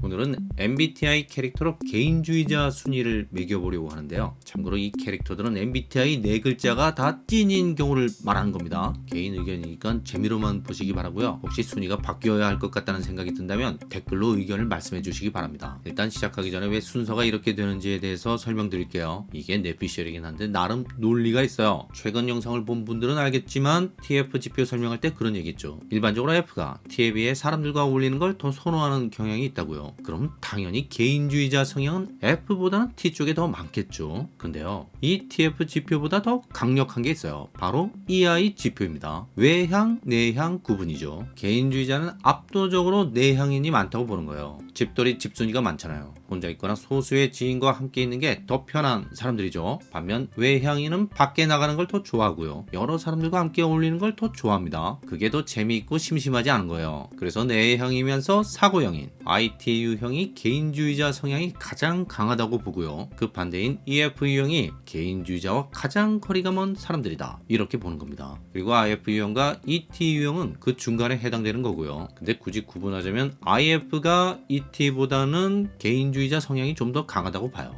오늘은 MBTI 캐릭터로 개인주의자 순위를 매겨보려고 하는데요. 참고로 이 캐릭터들은 MBTI 네 글자가 다 찐인 경우를 말하는 겁니다. 개인 의견이니까 재미로만 보시기 바라고요. 혹시 순위가 바뀌어야 할 것 같다는 생각이 든다면 댓글로 의견을 말씀해 주시기 바랍니다. 일단 시작하기 전에 왜 순서가 이렇게 되는지에 대해서 설명드릴게요. 이게 뇌피셜이긴 한데 나름 논리가 있어요. 최근 영상을 본 분들은 알겠지만 TF 지표 설명할 때 그런 얘기 했죠. 일반적으로 F가 T에 비해 사람들과 어울리는 걸 더 선호하는 경향이 있다고요. 그럼 당연히 개인주의자 성향은 F보다는 T 쪽에 더 많겠죠. 근데요, 이 TF 지표보다 더 강력한 게 있어요. 바로 EI 지표입니다. 외향, 내향 구분이죠. 개인주의자는 압도적으로 내향인이 많다고 보는 거예요. 집돌이 집순이가 많잖아요. 혼자 있거나 소수의 지인과 함께 있는 게 더 편한 사람들이죠. 반면 외향인은 밖에 나가는 걸 더 좋아하고요. 여러 사람들과 함께 어울리는 걸 더 좋아합니다. 그게 더 재미있고 심심하지 않은 거예요. 그래서 내향이면서 사고형인 IT 유형이 개인주의자 성향이 가장 강하다고 보고요. 그 반대인 EF 유형이 개인주의자와 가장 거리가 먼 사람들이다. 이렇게 보는 겁니다. 그리고 IF 유형과 ET 유형은 그 중간에 해당되는 거고요. 근데 굳이 구분하자면 IF가 ET보다는 개인주의자 성향이 좀 더 강하다고 봐요.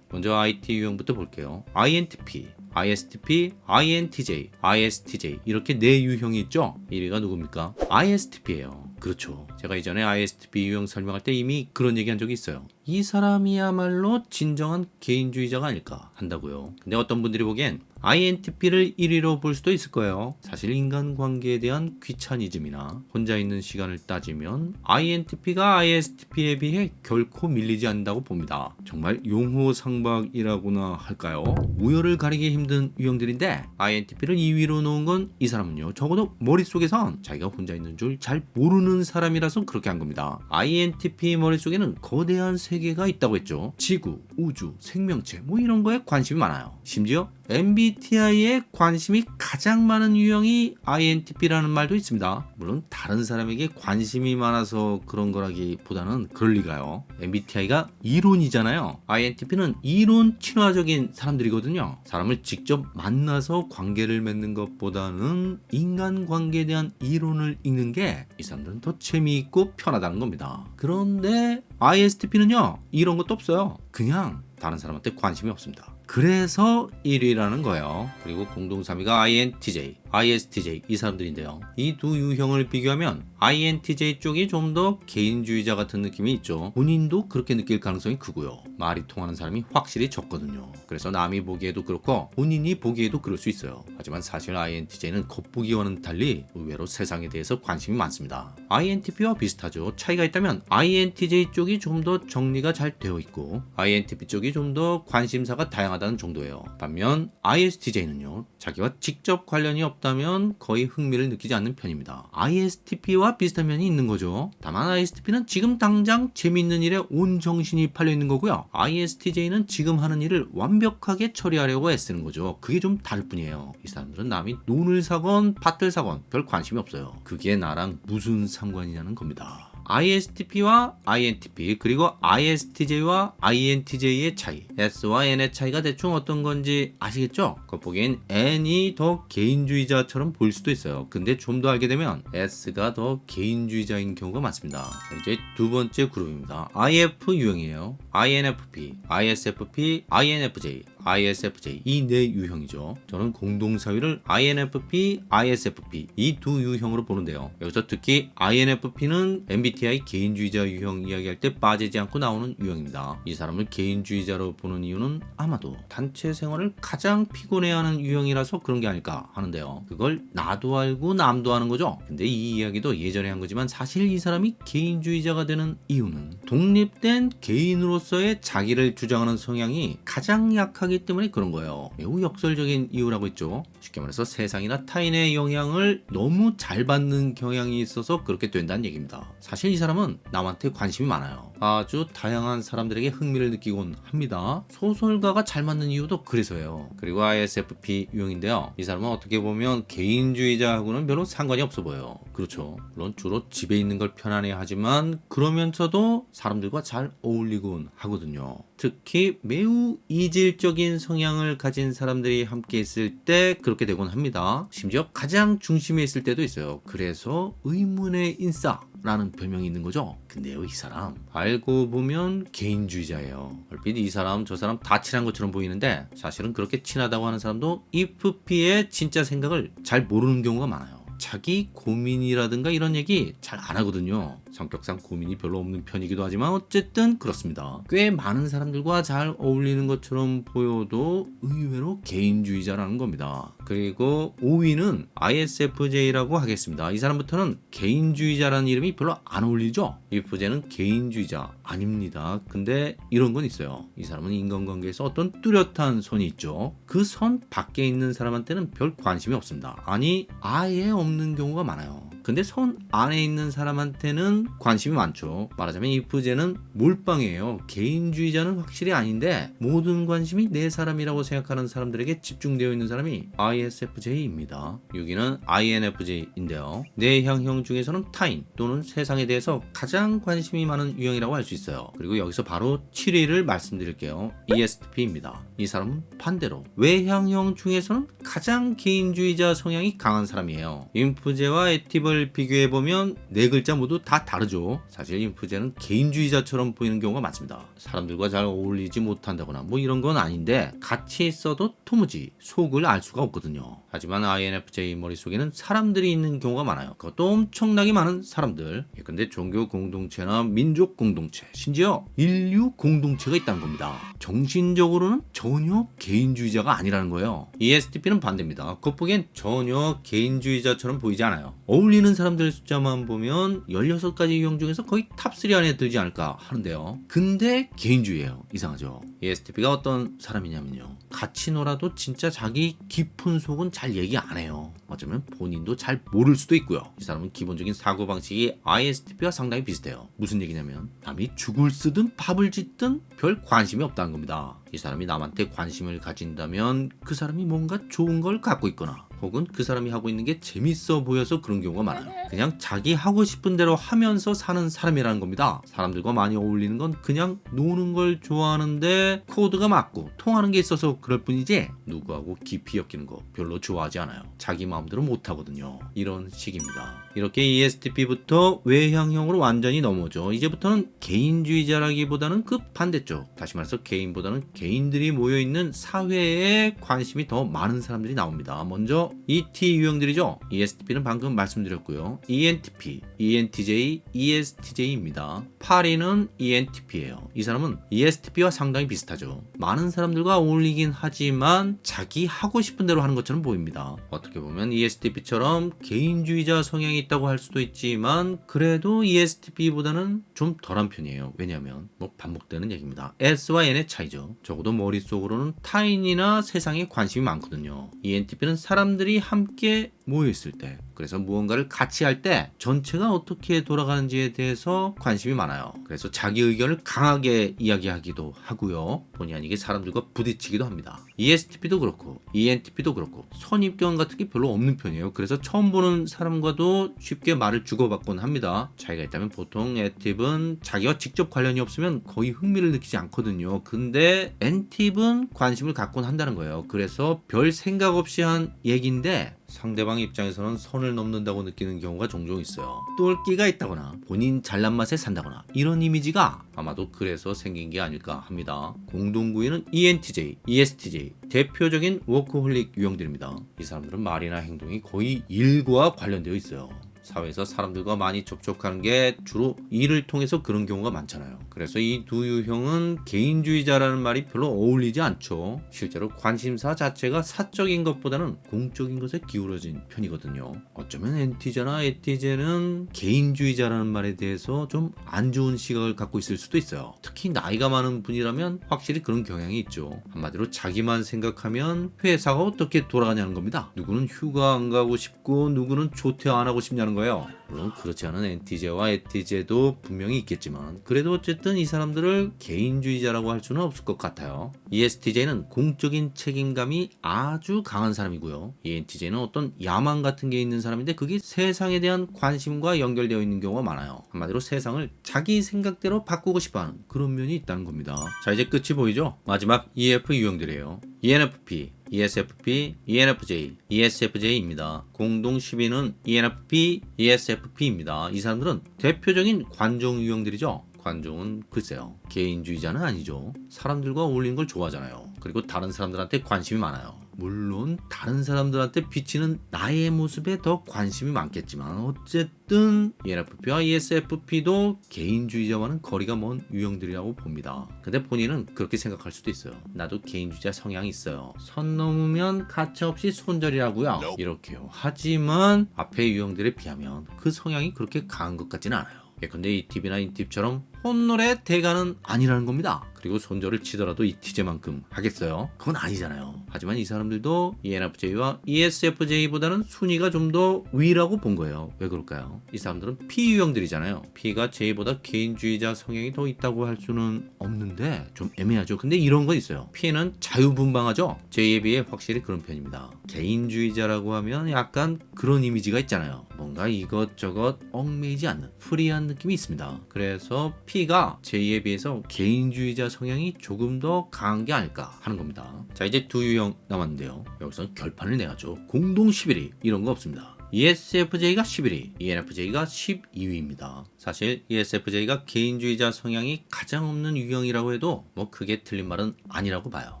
먼저 IT 유형부터 볼게요. INTP, ISTP, INTJ, ISTJ 이렇게 네 유형이 있죠? 1위가 누굽니까? ISTP예요. 그렇죠. 제가 이전에 ISTP 유형 설명할 때 이미 그런 얘기 한 적이 있어요. 이 사람이야말로 진정한 개인주의자가 아닐까 한다고요. 근데 어떤 분들이 보기엔 INTP를 1위로 볼 수도 있을 거예요. 사실 인간관계에 대한 귀차니즘이나 혼자 있는 시간을 따지면 INTP가 ISTP에 비해 결코 밀리지 않는다고 봅니다. 정말 용호상박이라고나 할까요? 우열을 가리기 힘든 유형들인데 INTP를 2위로 놓은 건 이 사람은요, 적어도 머릿속에선 자기가 혼자 있는 줄 잘 모르는 사람이라서 그렇게 한 겁니다. INTP 머릿속에는 거대한 세계가 있다고 했죠. 지구, 우주, 생명체 뭐 이런 거에 관심이 많아요. 심지어 MBTI에 관심이 가장 많은 유형이 INTP라는 말도 있습니다. 물론 다른 사람에게 관심이 많아서 그런 거라기보다는 그럴 리가요. MBTI가 이론이잖아요. INTP는 이론 친화적인 사람들이거든요. 사람을 직접 만나서 관계를 맺는 것보다는 인간관계에 대한 이론을 읽는 게 이 사람들은 더 재미있고 편하다는 겁니다. 그런데 ISTP는요, 이런 것도 없어요. 그냥 다른 사람한테 관심이 없습니다. 그래서 1위라는 거예요. 그리고 공동 3위가 INTJ, ISTJ 이 사람들인데요. 이 두 유형을 비교하면 INTJ 쪽이 좀 더 개인주의자 같은 느낌이 있죠. 본인도 그렇게 느낄 가능성이 크고요. 말이 통하는 사람이 확실히 적거든요. 그래서 남이 보기에도 그렇고 본인이 보기에도 그럴 수 있어요. 하지만 사실 INTJ는 겉보기와는 달리 의외로 세상에 대해서 관심이 많습니다. INTP와 비슷하죠. 차이가 있다면 INTJ 쪽이 좀 더 정리가 잘 되어 있고 INTP 쪽이 좀 더 관심사가 다양하다는 정도예요. 반면 ISTJ는요, 자기와 직접 관련이 없다면 거의 흥미를 느끼지 않는 편입니다. ISTP와 비슷한 면이 있는 거죠. 다만 ISTP는 지금 당장 재밌는 일에 온 정신이 팔려 있는 거고요. ISTJ는 지금 하는 일을 완벽하게 처리하려고 애쓰는 거죠. 그게 좀 다를 뿐이에요. 이 사람들은 남이 논을 사건 밭을 사건 별 관심이 없어요. 그게 나랑 무슨 상관이냐는 겁니다. ISTP와 INTP 그리고 ISTJ와 INTJ의 차이, S와 N의 차이가 대충 어떤 건지 아시겠죠? 겉보기엔 N이 더 개인주의자처럼 보일 수도 있어요. 근데 좀 더 알게 되면 S가 더 개인주의자인 경우가 많습니다. 이제 두 번째 그룹입니다. IF 유형이에요. INFP, ISFP, INFJ, ISFJ 이 네 유형이죠. 저는 공동 4위를 INFP, ISFP 이 두 유형으로 보는데요. 여기서 특히 INFP는 MBTI 개인주의자 유형 이야기할 때 빠지지 않고 나오는 유형입니다. 이 사람을 개인주의자로 보는 이유는 아마도 단체 생활을 가장 피곤해하는 유형이라서 그런 게 아닐까 하는데요. 그걸 나도 알고 남도 아는 거죠. 근데 이 이야기도 예전에 한 거지만 사실 이 사람이 개인주의자가 되는 이유는 독립된 개인으로서의 자기를 주장하는 성향이 가장 약하기 때문에 그런 거예요. 매우 역설적인 이유라고 했죠. 쉽게 말해서 세상이나 타인의 영향을 너무 잘 받는 경향이 있어서 그렇게 된다는 얘기입니다. 사실 이 사람은 남한테 관심이 많아요. 아주 다양한 사람들에게 흥미를 느끼곤 합니다. 소설가가 잘 맞는 이유도 그래서예요. 그리고 ISFP 유형인데요. 이 사람은 어떻게 보면 개인주의자하고는 별로 상관이 없어 보여요. 그렇죠. 물론 주로 집에 있는 걸 편안해 하지만 그러면서도 사람들과 잘 어울리곤 하거든요. 특히 매우 이질적인 이기적인 성향을 가진 사람들이 함께 있을 때 그렇게 되곤 합니다. 심지어 가장 중심에 있을 때도 있어요. 그래서 의문의 인싸라는 별명이 있는 거죠. 근데요, 이 사람 알고 보면 개인주의자예요. 얼핏 이 사람 저 사람 다 친한 것처럼 보이는데 사실은 그렇게 친하다고 하는 사람도 EFP의 진짜 생각을 잘 모르는 경우가 많아요. 자기 고민이라든가 이런 얘기 잘 안 하거든요. 성격상 고민이 별로 없는 편이기도 하지만 어쨌든 그렇습니다. 꽤 많은 사람들과 잘 어울리는 것처럼 보여도 의외로 개인주의자라는 겁니다. 그리고 5위는 ISFJ라고 하겠습니다. 이 사람부터는 개인주의자라는 이름이 별로 안 어울리죠? ISFJ는 개인주의자 아닙니다. 근데 이런 건 있어요. 이 사람은 인간관계에서 어떤 뚜렷한 선이 있죠. 그 선 밖에 있는 사람한테는 별 관심이 없습니다. 아니 아예 없는 경우가 많아요. 근데 선 안에 있는 사람한테는 관심이 많죠. 말하자면 ISFJ는 몰빵이에요. 개인주의자는 확실히 아닌데 모든 관심이 내 사람이라고 생각하는 사람들에게 집중되어 있는 사람이 ISFJ입니다. 6위는 INFJ인데요. 내향형 중에서는 타인 또는 세상에 대해서 가장 관심이 많은 유형이라고 할 수 있어요. 그리고 여기서 바로 7위를 말씀드릴게요. ESTP입니다. 이 사람은 반대로 외향형 중에서는 가장 개인주의자 성향이 강한 사람이에요. 인프제와 액티브를 비교해보면 네 글자 모두 다 다르죠. 사실 인프제는 개인주의자처럼 보이는 경우가 많습니다. 사람들과 잘 어울리지 못한다거나 뭐 이런 건 아닌데 같이 있어도 도무지 속을 알 수가 없거든요. 하지만 INFJ 머릿속에는 사람들이 있는 경우가 많아요. 그것도 엄청나게 많은 사람들. 근데 종교 공동체나 민족 공동체, 심지어 인류 공동체가 있다는 겁니다. 정신적으로는 전혀 개인주의자가 아니라는 거예요. ESTP는 반대입니다. 겉보기엔 전혀 개인주의자처럼 보이지 않아요. 어울리는 사람들 숫자만 보면 16가지 유형 중에서 거의 탑3 안에 들지 않을까 하는데요. 근데 개인주의예요. 이상하죠. ESTP가 어떤 사람이냐면요. 같이 놀아도 진짜 자기 깊은 속은 잘 얘기 안 해요. 어쩌면 본인도 잘 모를 수도 있고요. 이 사람은 기본적인 사고방식이 ISTP와 상당히 비슷해요. 무슨 얘기냐면 남이 죽을 쓰든 밥을 짓든 별 관심이 없다는 겁니다. 이 사람이 남한테 관심을 가진다면 그 사람이 뭔가 좋은 걸 갖고 있거나 혹은 그 사람이 하고 있는 게 재밌어 보여서 그런 경우가 많아요. 그냥 자기 하고 싶은 대로 하면서 사는 사람이라는 겁니다. 사람들과 많이 어울리는 건 그냥 노는 걸 좋아하는데 코드가 맞고 통하는 게 있어서 그럴 뿐이지 누구하고 깊이 엮이는 거 별로 좋아하지 않아요. 자기 마음대로 못 하거든요. 이런 식입니다. 이렇게 ESTP부터 외향형으로 완전히 넘어오죠. 이제부터는 개인주의자라기보다는 그 반대쪽. 다시 말해서 개인보다는 개인들이 모여있는 사회에 관심이 더 많은 사람들이 나옵니다. 먼저 ET 유형들이죠. ESTP는 방금 말씀드렸고요. ENTP, ENTJ, ESTJ입니다. 8위는 ENTP예요. 이 사람은 ESTP와 상당히 비슷하죠. 많은 사람들과 어울리긴 하지만 자기 하고 싶은 대로 하는 것처럼 보입니다. 어떻게 보면 ESTP처럼 개인주의자 성향이 있다고 할 수도 있지만 그래도 ESTP보다는 좀 덜한 편이에요. 왜냐하면 반복되는 얘기입니다. S와 N의 차이죠. 적어도 머릿속으로는 타인이나 세상에 관심이 많거든요. ENTP는 사람들이 함께 모여있을 때, 그래서 무언가를 같이 할 때 전체가 어떻게 돌아가는지에 대해서 관심이 많아요. 그래서 자기 의견을 강하게 이야기하기도 하고요. 본의 아니게 사람들과 부딪히기도 합니다. ESTP도 그렇고 ENTP도 그렇고 선입견 같은 게 별로 없는 편이에요. 그래서 처음 보는 사람과도 쉽게 말을 주고받곤 합니다. 차이가 있다면 보통 액티브는 자기와 직접 관련이 없으면 거의 흥미를 느끼지 않거든요. 근데 엔팁은 관심을 갖곤 한다는 거예요. 그래서 별 생각 없이 한 얘기인데 상대방 입장에서는 선을 넘는다고 느끼는 경우가 종종 있어요. 똘끼가 있다거나 본인 잘난 맛에 산다거나 이런 이미지가 아마도 그래서 생긴 게 아닐까 합니다. 공동구인은 ENTJ, ESTJ 대표적인 워커홀릭 유형들입니다. 이 사람들은 말이나 행동이 거의 일과 관련되어 있어요. 사회에서 사람들과 많이 접촉하는 게 주로 일을 통해서 그런 경우가 많잖아요. 그래서 이 두 유형은 개인주의자라는 말이 별로 어울리지 않죠. 실제로 관심사 자체가 사적인 것보다는 공적인 것에 기울어진 편이거든요. 어쩌면 엔티제나 에티제는 개인주의자라는 말에 대해서 좀 안 좋은 시각을 갖고 있을 수도 있어요. 특히 나이가 많은 분이라면 확실히 그런 경향이 있죠. 한마디로 자기만 생각하면 회사가 어떻게 돌아가냐는 겁니다. 누구는 휴가 안 가고 싶고 누구는 조퇴 안 하고 싶냐는 거예요. 물론 그렇지 않은 NTJ와 ETJ도 분명히 있겠지만 그래도 어쨌든 이 사람들을 개인주의자라고 할 수는 없을 것 같아요. ESTJ는 공적인 책임감이 아주 강한 사람이고요. ENTJ는 어떤 야망 같은 게 있는 사람인데 그게 세상에 대한 관심과 연결되어 있는 경우가 많아요. 한마디로 세상을 자기 생각대로 바꾸고 싶어하는 그런 면이 있다는 겁니다. 자, 이제 끝이 보이죠? 마지막 EF 유형들이에요. ENFP, ESFP, ENFJ, ESFJ입니다. 공동 10위는 ENFP, ESFP입니다. 이 사람들은 대표적인 관종 유형들이죠. 관종은 글쎄요, 개인주의자는 아니죠. 사람들과 어울리는 걸 좋아하잖아요. 그리고 다른 사람들한테 관심이 많아요. 물론 다른 사람들한테 비치는 나의 모습에 더 관심이 많겠지만 어쨌든 ENFP와 ESFP도 개인주의자와는 거리가 먼 유형들이라고 봅니다. 근데 본인은 그렇게 생각할 수도 있어요. 나도 개인주의자 성향이 있어요. 선 넘으면 가차없이 손절이라고요. 이렇게요. 하지만 앞의 유형들에 비하면 그 성향이 그렇게 강한 것 같지는 않아요. 예컨대 이 팁이나 이 팁처럼 혼놀의 대가는 아니라는 겁니다. 그리고 손절을 치더라도 이 티제만큼 하겠어요? 그건 아니잖아요. 하지만 이 사람들도 ENFJ와 ESFJ보다는 순위가 좀 더 위라고 본 거예요. 왜 그럴까요? 이 사람들은 P 유형들이잖아요. P가 J보다 개인주의자 성향이 더 있다고 할 수는 없는데 좀 애매하죠. 근데 이런 건 있어요. P는 자유분방하죠. J에 비해 확실히 그런 편입니다. 개인주의자라고 하면 약간 그런 이미지가 있잖아요. 뭔가 이것저것 얽매이지 않는 프리한 느낌이 있습니다. 그래서 P가 J에 비해서 개인주의자 성향이 조금 더 강한 게 아닐까 하는 겁니다. 자, 이제 두 유형 남았는데요. 여기서 결판을 내야죠. 공동 11위 이런 거 없습니다. ESFJ가 11위, ENFJ가 12위입니다. 사실 ESFJ가 개인주의자 성향이 가장 없는 유형이라고 해도 뭐 크게 틀린 말은 아니라고 봐요.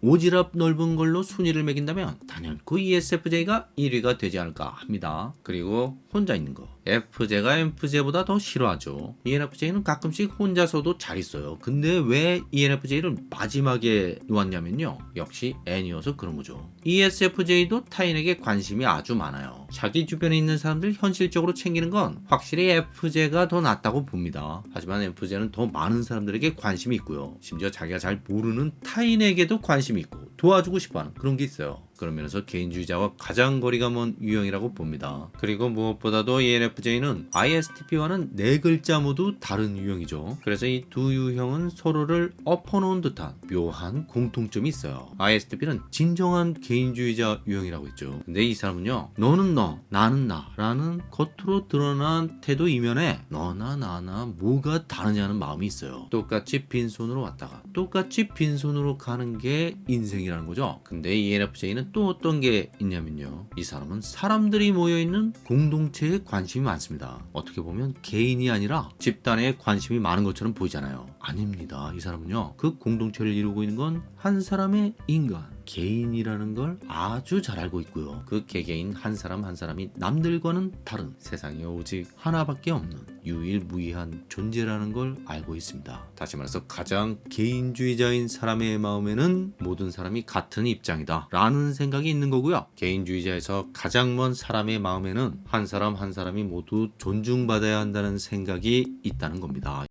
오지랖 넓은 걸로 순위를 매긴다면 단연코 ESFJ가 1위가 되지 않을까 합니다. 그리고 혼자 있는 거. FJ가 MFJ보다 더 싫어하죠. ENFJ는 가끔씩 혼자서도 잘 있어요. 근데 왜 ENFJ를 마지막에 놓았냐면요. 역시 N이어서 그런 거죠. ESFJ도 타인에게 관심이 아주 많아요. 자기 주변에 있는 사람들 현실적으로 챙기는 건 확실히 FJ가 더 낫다고 봅니다. 하지만 FJ는 더 많은 사람들에게 관심이 있고요. 심지어 자기가 잘 모르는 타인에게도 관심이 있고 도와주고 싶어하는 그런 게 있어요. 그런 면에서 개인주의자와 가장 거리가 먼 유형이라고 봅니다. 그리고 무엇보다도 ENFJ는 ISTP와는 네 글자 모두 다른 유형이죠. 그래서 이 두 유형은 서로를 엎어놓은 듯한 묘한 공통점이 있어요. ISTP는 진정한 개인주의자 유형이라고 했죠. 근데 이 사람은요, 너는 너, 나는 나 라는 겉으로 드러난 태도 이면에 너나 나나 뭐가 다르냐는 마음이 있어요. 똑같이 빈손으로 왔다가 똑같이 빈손으로 가는 게 인생이라는 거죠. 근데 ENFJ는 또 어떤 게 있냐면요, 이 사람은 사람들이 모여있는 공동체에 관심이 많습니다. 어떻게 보면 개인이 아니라 집단에 관심이 많은 것처럼 보이잖아요. 아닙니다. 이 사람은요, 그 공동체를 이루고 있는 건 한 사람의 인간, 개인이라는 걸 아주 잘 알고 있고요. 그 개개인 한 사람 한 사람이 남들과는 다른 세상에 오직 하나밖에 없는 유일무이한 존재라는 걸 알고 있습니다. 다시 말해서 가장 개인주의자인 사람의 마음에는 모든 사람이 같은 입장이다 라는 생각이 있는 거고요. 개인주의자에서 가장 먼 사람의 마음에는 한 사람 한 사람이 모두 존중받아야 한다는 생각이 있다는 겁니다.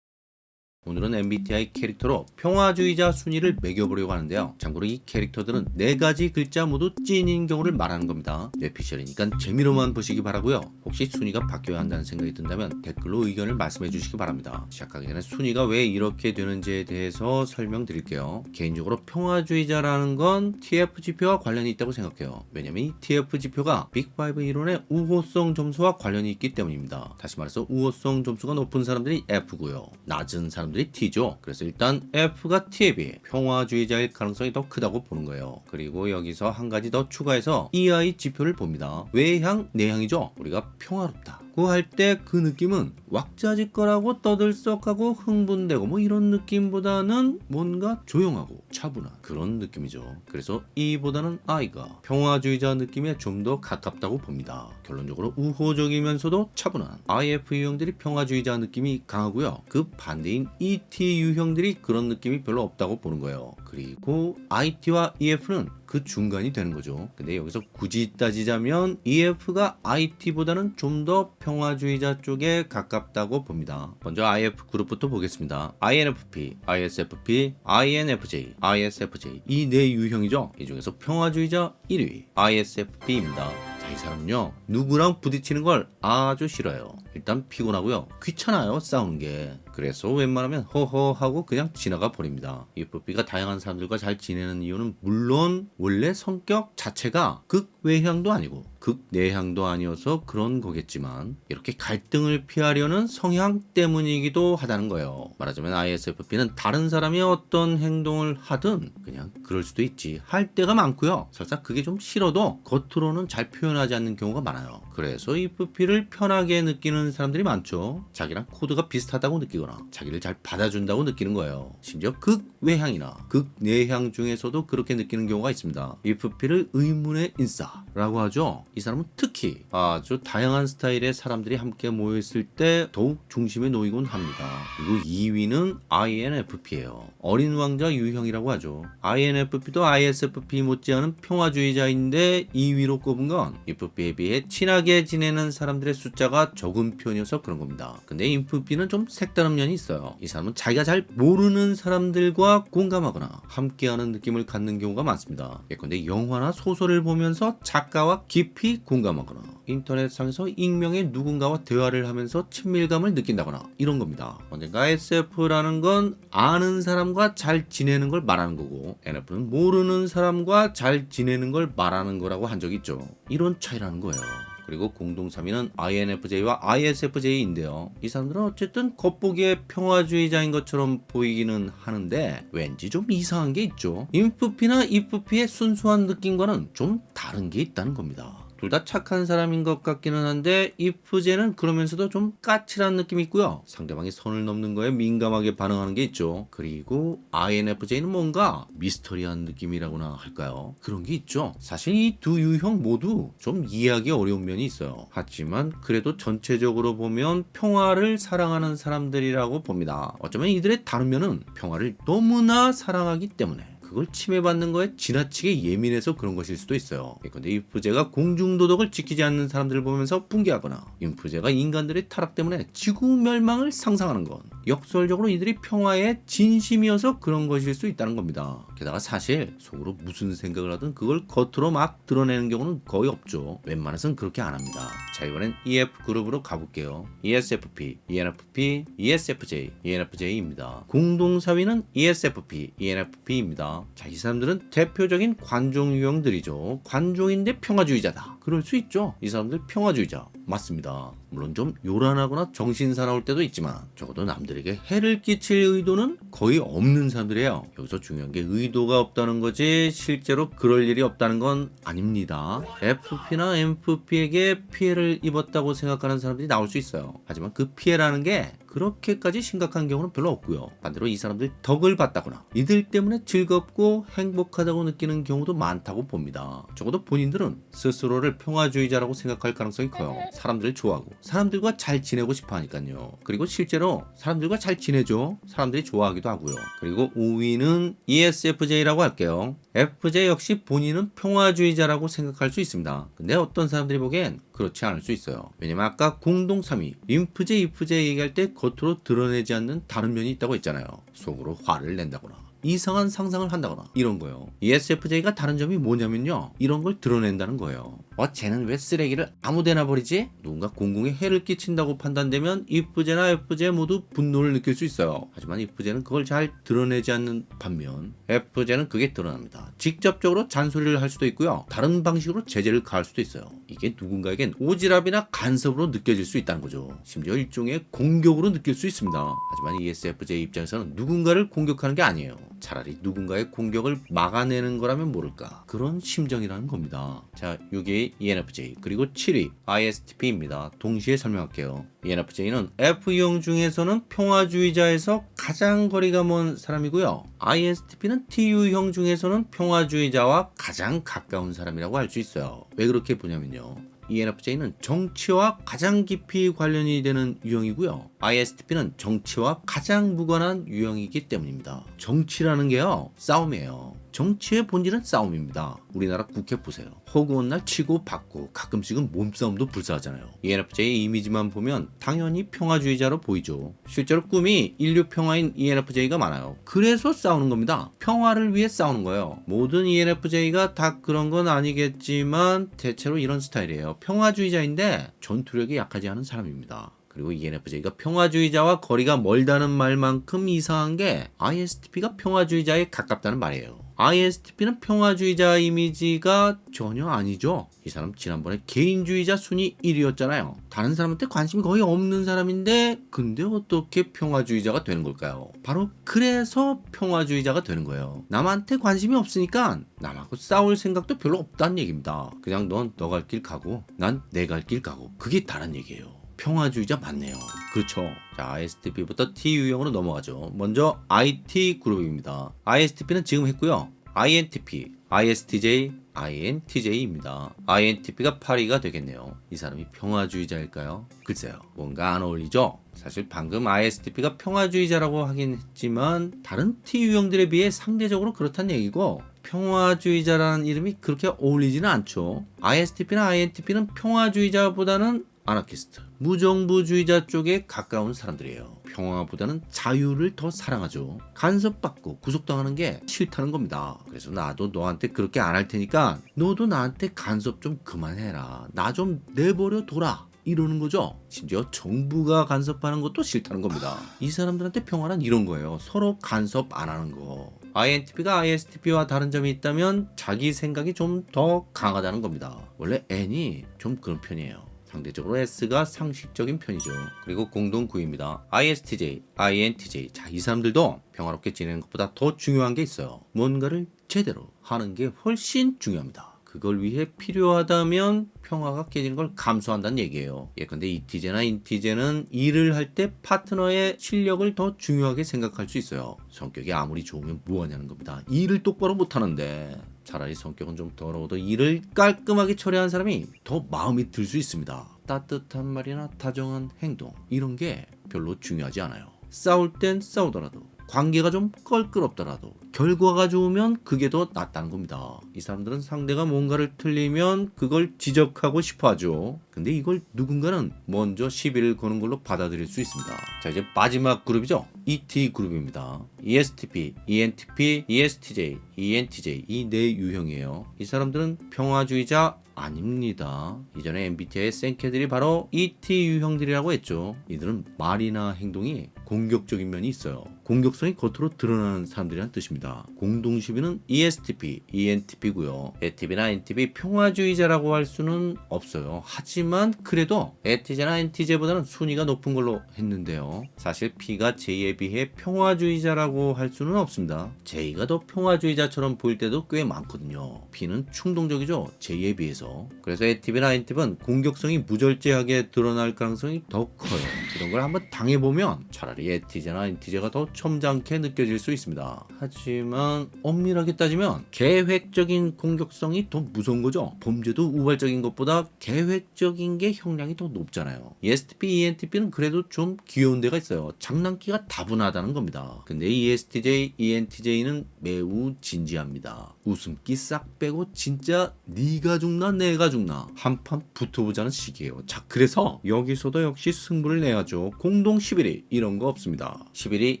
오늘은 MBTI 캐릭터로 평화주의자 순위를 매겨보려고 하는데요. 참고로 이 캐릭터들은 네 가지 글자 모두 찐인 경우를 말하는 겁니다. 뇌피셜이니까 재미로만 보시기 바라고요. 혹시 순위가 바뀌어야 한다는 생각이 든다면 댓글로 의견을 말씀해 주시기 바랍니다. 시작하기 전에 순위가 왜 이렇게 되는지에 대해서 설명드릴게요. 개인적으로 평화주의자라는 건 TF지표와 관련이 있다고 생각해요. 왜냐면 이 TF지표가 빅5 이론의 우호성 점수와 관련이 있기 때문입니다. 다시 말해서 우호성 점수가 높은 사람들이 F고요. 낮은 사람들이 T죠. 그래서 일단 F가 T에 비해 평화주의자일 가능성이 더 크다고 보는 거예요. 그리고 여기서 한 가지 더 추가해서 EI 지표를 봅니다. 외향, 내향이죠. 우리가 평화롭다 할 때 그 느낌은 왁자지껄하고 떠들썩하고 흥분되고 뭐 이런 느낌보다는 뭔가 조용하고 차분한 그런 느낌이죠. 그래서 E보다는 I가 평화주의자 느낌에 좀 더 가깝다고 봅니다. 결론적으로 우호적이면서도 차분한 IF 유형들이 평화주의자 느낌이 강하고요. 그 반대인 ET 유형들이 그런 느낌이 별로 없다고 보는 거예요. 그리고 IT와 EF는 그 중간이 되는 거죠. 근데 여기서 굳이 따지자면 EF가 IT보다는 좀 더 평화주의자 쪽에 가깝다고 봅니다. 먼저 IF 그룹부터 보겠습니다. INFP, ISFP, INFJ, ISFJ 이 네 유형이죠. 이 중에서 평화주의자 1위 ISFP입니다. 이 사람은요, 누구랑 부딪히는 걸 아주 싫어요. 일단 피곤하고요, 귀찮아요, 싸우는 게. 그래서 웬만하면 허허 하고 그냥 지나가 버립니다. EFP가 다양한 사람들과 잘 지내는 이유는 물론 원래 성격 자체가 극외향도 아니고 극내향도 아니어서 그런 거겠지만 이렇게 갈등을 피하려는 성향 때문이기도 하다는 거예요. 말하자면 ISFP는 다른 사람이 어떤 행동을 하든 그냥 그럴 수도 있지 할 때가 많고요. 설사 그게 좀 싫어도 겉으로는 잘 표현하지 않는 경우가 많아요. 그래서 EFP를 편하게 느끼는 사람들이 많죠. 자기랑 코드가 비슷하다고 느끼거나 자기를 잘 받아준다고 느끼는 거예요. 심지어 극외향이나 극내향 중에서도 그렇게 느끼는 경우가 있습니다. EFP를 의문의 인싸라고 하죠. 이 사람은 특히 아주 다양한 스타일의 사람들이 함께 모여있을 때 더욱 중심에 놓이곤 합니다. 그리고 2위는 INFP예요. 어린 왕자 유형이라고 하죠. INFP도 ISFP 못지않은 평화주의자인데 2위로 꼽은 건 EFP에 비해 친하게 지내는 사람들의 숫자가 적은 편이어서 그런 겁니다. 근데 EFP는 좀 색다른 면이 있어요. 이 사람은 자기가 잘 모르는 사람들과 공감하거나 함께하는 느낌을 갖는 경우가 많습니다. 예컨대 영화나 소설을 보면서 작가와 깊이 공감하거나 인터넷상에서 익명의 누군가와 대화를 하면서 친밀감을 느낀다거나 이런 겁니다. 언젠가 SF라는 건 아는 사람과 잘 지내는 걸 말하는 거고 NF는 모르는 사람과 잘 지내는 걸 말하는 거라고 한 적이 있죠. 이런 차이라는 거예요. 그리고 공동 3위는 INFJ와 ISFJ인데요. 이 사람들은 어쨌든 겉보기에 평화주의자인 것처럼 보이기는 하는데 왠지 좀 이상한 게 있죠. INFP나 EFP의 순수한 느낌과는 좀 다른 게 있다는 겁니다. 둘 다 착한 사람인 것 같기는 한데 EFJ는 그러면서도 좀 까칠한 느낌이 있고요. 상대방이 선을 넘는 거에 민감하게 반응하는 게 있죠. 그리고 INFJ는 뭔가 미스터리한 느낌이라고나 할까요? 그런 게 있죠. 사실 이 두 유형 모두 좀 이해하기 어려운 면이 있어요. 하지만 그래도 전체적으로 보면 평화를 사랑하는 사람들이라고 봅니다. 어쩌면 이들의 다른 면은 평화를 너무나 사랑하기 때문에 그걸 침해받는 거에 지나치게 예민해서 그런 것일 수도 있어요. 예컨대 EFJ가 공중도덕을 지키지 않는 사람들을 보면서 붕괴하거나 EFJ가 인간들의 타락 때문에 지구 멸망을 상상하는 건 역설적으로 이들이 평화에 진심이어서 그런 것일 수 있다는 겁니다. 게다가 사실 속으로 무슨 생각을 하든 그걸 겉으로 막 드러내는 경우는 거의 없죠. 웬만해서는 그렇게 안 합니다. 자, 이번엔 EF 그룹으로 가볼게요. ESFP, ENFP, ESFJ, ENFJ입니다. 공동 4위는 ESFP, ENFP입니다. 자, 이 사람들은 대표적인 관종 유형들이죠. 관종인데 평화주의자다. 그럴 수 있죠. 이 사람들 평화주의자 맞습니다. 물론 좀 요란하거나 정신 사나울 때도 있지만 적어도 남들에게 해를 끼칠 의도는 거의 없는 사람들이에요. 여기서 중요한 게 의도가 없다는 거지 실제로 그럴 일이 없다는 건 아닙니다. FP나 MFP에게 피해를 입었다고 생각하는 사람들이 나올 수 있어요. 하지만 그 피해라는 게 그렇게까지 심각한 경우는 별로 없고요. 반대로 이 사람들 덕을 봤다거나 이들 때문에 즐겁고 행복하다고 느끼는 경우도 많다고 봅니다. 적어도 본인들은 스스로를 평화주의자라고 생각할 가능성이 커요. 사람들을 좋아하고 사람들과 잘 지내고 싶어 하니까요. 그리고 실제로 사람들과 잘 지내죠. 사람들이 좋아하기도 하고요. 그리고 5위는 ESFJ라고 할게요. FJ 역시 본인은 평화주의자라고 생각할 수 있습니다. 근데 어떤 사람들이 보기엔 그렇지 않을 수 있어요. 왜냐면 아까 공동 3위 INFJ, EFJ 얘기할 때 겉으로 드러내지 않는 다른 면이 있다고 했잖아요. 속으로 화를 낸다거나 이상한 상상을 한다거나 이런 거예요. ESFJ가 다른 점이 뭐냐면요, 이런 걸 드러낸다는 거예요. 쟤는 왜 쓰레기를 아무데나 버리지? 누군가 공공에 해를 끼친다고 판단되면 EFJ나 FJ 모두 분노를 느낄 수 있어요. 하지만 EFJ는 그걸 잘 드러내지 않는 반면 FJ는 그게 드러납니다. 직접적으로 잔소리를 할 수도 있고요, 다른 방식으로 제재를 가할 수도 있어요. 이게 누군가에겐 오지랖이나 간섭으로 느껴질 수 있다는 거죠. 심지어 일종의 공격으로 느낄 수 있습니다. 하지만 ESFJ 입장에서는 누군가를 공격하는 게 아니에요. 차라리 누군가의 공격을 막아내는 거라면 모를까, 그런 심정이라는 겁니다. 자, 6위 ENFJ 그리고 7위 ISTP입니다. 동시에 설명할게요. ENFJ는 F유형 중에서는 평화주의자에서 가장 거리가 먼 사람이고요. ISTP는 TU형 중에서는 평화주의자와 가장 가까운 사람이라고 할 수 있어요. 왜 그렇게 보냐면요, ENFJ는 정치와 가장 깊이 관련이 되는 유형이고요. ISTP는 정치와 가장 무관한 유형이기 때문입니다. 정치라는 게요, 싸움이에요. 정치의 본질은 싸움입니다. 우리나라 국회 보세요. 허구한 날 치고 받고 가끔씩은 몸싸움도 불사하잖아요. ENFJ 이미지만 보면 당연히 평화주의자로 보이죠. 실제로 꿈이 인류 평화인 ENFJ가 많아요. 그래서 싸우는 겁니다. 평화를 위해 싸우는 거예요. 모든 ENFJ가 다 그런 건 아니겠지만 대체로 이런 스타일이에요. 평화주의자인데 전투력이 약하지 않은 사람입니다. 그리고 ENFJ가 평화주의자와 거리가 멀다는 말만큼 이상한 게 ISTP가 평화주의자에 가깝다는 말이에요. ISTP는 평화주의자 이미지가 전혀 아니죠. 이 사람 지난번에 개인주의자 순위 1위였잖아요. 다른 사람한테 관심이 거의 없는 사람인데 근데 어떻게 평화주의자가 되는 걸까요? 바로 그래서 평화주의자가 되는 거예요. 남한테 관심이 없으니까 남하고 싸울 생각도 별로 없다는 얘기입니다. 그냥 넌 너 갈 길 가고 난 내 갈 길 가고 그게 다른 얘기예요. 평화주의자 맞네요. 그렇죠. 자, ISTP부터 T 유형으로 넘어가죠. 먼저 IT 그룹입니다. ISTP는 지금 했고요. INTP, ISTJ, INTJ입니다. INTP가 8위가 되겠네요. 이 사람이 평화주의자일까요? 글쎄요. 뭔가 안 어울리죠? 사실 방금 ISTP가 평화주의자라고 하긴 했지만 다른 T 유형들에 비해 상대적으로 그렇다는 얘기고 평화주의자라는 이름이 그렇게 어울리지는 않죠. ISTP나 INTP는 평화주의자보다는 아나키스트, 무정부주의자 쪽에 가까운 사람들이에요. 평화보다는 자유를 더 사랑하죠. 간섭받고 구속당하는 게 싫다는 겁니다. 그래서 나도 너한테 그렇게 안 할 테니까 너도 나한테 간섭 좀 그만해라. 나 좀 내버려 둬라. 이러는 거죠. 심지어 정부가 간섭하는 것도 싫다는 겁니다. 이 사람들한테 평화란 이런 거예요. 서로 간섭 안 하는 거. INTP가 ISTP와 다른 점이 있다면 자기 생각이 좀 더 강하다는 겁니다. 원래 N이 좀 그런 편이에요. 상대적으로 S가 상식적인 편이죠. 그리고 공동 9위입니다. ISTJ, INTJ. 자, 이 사람들도 평화롭게 지내는 것보다 더 중요한 게 있어요. 뭔가를 제대로 하는 게 훨씬 중요합니다. 그걸 위해 필요하다면 평화가 깨지는 걸 감수한다는 얘기예요. 예컨대 이티제나 인티제는 일을 할 때 파트너의 실력을 더 중요하게 생각할 수 있어요. 성격이 아무리 좋으면 뭐하냐는 겁니다. 일을 똑바로 못하는데 차라리 성격은 좀 더러워도 일을 깔끔하게 처리하는 사람이 더 마음이 들 수 있습니다. 따뜻한 말이나 다정한 행동 이런 게 별로 중요하지 않아요. 싸울 땐 싸우더라도 관계가 좀 껄끄럽더라도 결과가 좋으면 그게 더 낫다는 겁니다. 이 사람들은 상대가 뭔가를 틀리면 그걸 지적하고 싶어 하죠. 근데 이걸 누군가는 먼저 시비를 거는 걸로 받아들일 수 있습니다. 자, 이제 마지막 그룹이죠. ET 그룹입니다. ESTP, ENTP, ESTJ, ENTJ 이 네 유형이에요. 이 사람들은 평화주의자 아닙니다. 이전에 MBTI의 생캐들이 바로 ET 유형들이라고 했죠. 이들은 말이나 행동이 공격적인 면이 있어요. 공격성이 겉으로 드러나는 사람들이란 뜻입니다. 공동 10위는 ESTP, ENTP고요. ETP나 NTP 평화주의자라고 할 수는 없어요. 하지만 그래도 ETJ나 NTJ보다는 순위가 높은 걸로 했는데요. 사실 P가 J에 비해 평화주의자라고 할 수는 없습니다. J가 더 평화주의자처럼 보일 때도 꽤 많거든요. P는 충동적이죠. J에 비해서. 그래서 ETP나 NTP는 공격성이 무절제하게 드러날 가능성이 더 커요. 이런 걸 한번 당해보면 차라리 ETJ나 NTJ가 더 점잖게 느껴질 수 있습니다. 하지만 엄밀하게 따지면 계획적인 공격성이 더 무서운 거죠. 범죄도 우발적인 것보다 계획적인 게 형량이 더 높잖아요. ESTP, ENTP는 그래도 좀 귀여운 데가 있어요. 장난기가 다분하다는 겁니다. 근데 ESTJ, ENTJ는 매우 진지합니다. 웃음기 싹 빼고 진짜 네가 죽나 내가 죽나 한판 붙어보자는 식이에요. 자, 그래서 여기서도 역시 승부를 내야죠. 공동 11위 이런 거 없습니다. 11위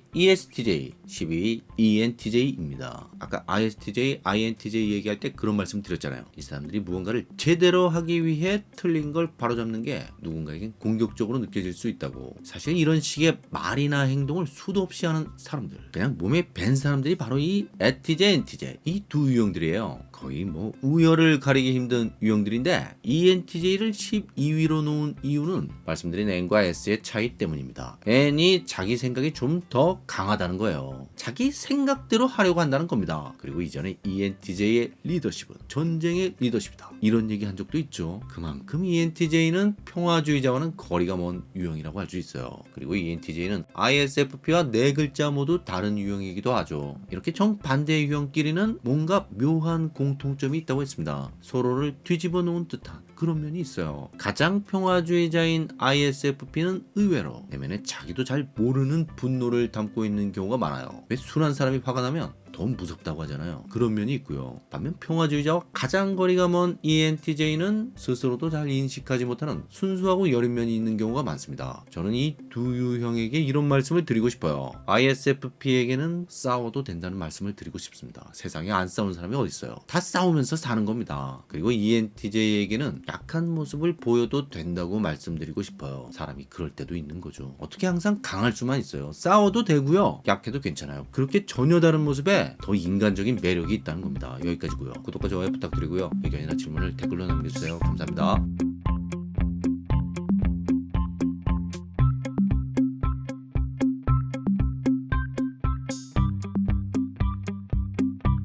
ESTJ, 12위 ENTJ입니다. 아까 ISTJ, INTJ 얘기할 때 그런 말씀 드렸잖아요. 이 사람들이 무언가를 제대로 하기 위해 틀린 걸 바로잡는 게 누군가에겐 공격적으로 느껴질 수 있다고. 사실 이런 식의 말이나 행동을 수도 없이 하는 사람들, 그냥 몸에 밴 사람들이 바로 이 ETJ, NTJ 이 두 유형들이에요. 거의 뭐 우열을 가리기 힘든 유형들인데 ENTJ를 12위로 놓은 이유는 말씀드린 N과 S의 차이 때문입니다. N이 자기 생각이 좀 더 강하다는 거예요. 자기 생각대로 하려고 한다는 겁니다. 그리고 이전에 ENTJ의 리더십은 전쟁의 리더십이다. 이런 얘기 한 적도 있죠. 그만큼 ENTJ는 평화주의자와는 거리가 먼 유형이라고 할 수 있어요. 그리고 ENTJ는 ISFP와 네 글자 모두 다른 유형이기도 하죠. 이렇게 정반대 유형끼리는 뭔가 묘한 공통점이 있다고 했습니다. 서로를 뒤집어 놓은 듯한 그런 면이 있어요. 가장 평화주의자인 ISFP는 의외로 내면에 자기도 잘 모르는 분노를 담고 있는 경우가 많아요. 왜 순한 사람이 화가 나면 더 무섭다고 하잖아요. 그런 면이 있고요. 반면 평화주의자와 가장 거리가 먼 ENTJ는 스스로도 잘 인식하지 못하는 순수하고 여린 면이 있는 경우가 많습니다. 저는 이 두 유형에게 이런 말씀을 드리고 싶어요. ISFP에게는 싸워도 된다는 말씀을 드리고 싶습니다. 세상에 안 싸우는 사람이 어디 있어요. 다 싸우면서 사는 겁니다. 그리고 ENTJ에게는 약한 모습을 보여도 된다고 말씀드리고 싶어요. 사람이 그럴 때도 있는 거죠. 어떻게 항상 강할 수만 있어요. 싸워도 되고요. 약해도 괜찮아요. 그렇게 전혀 다른 모습에 더 인간적인 매력이 있다는 겁니다. 여기까지고요. 구독과 좋아요 부탁드리고요. 의견이나 질문을 댓글로 남겨주세요. 감사합니다.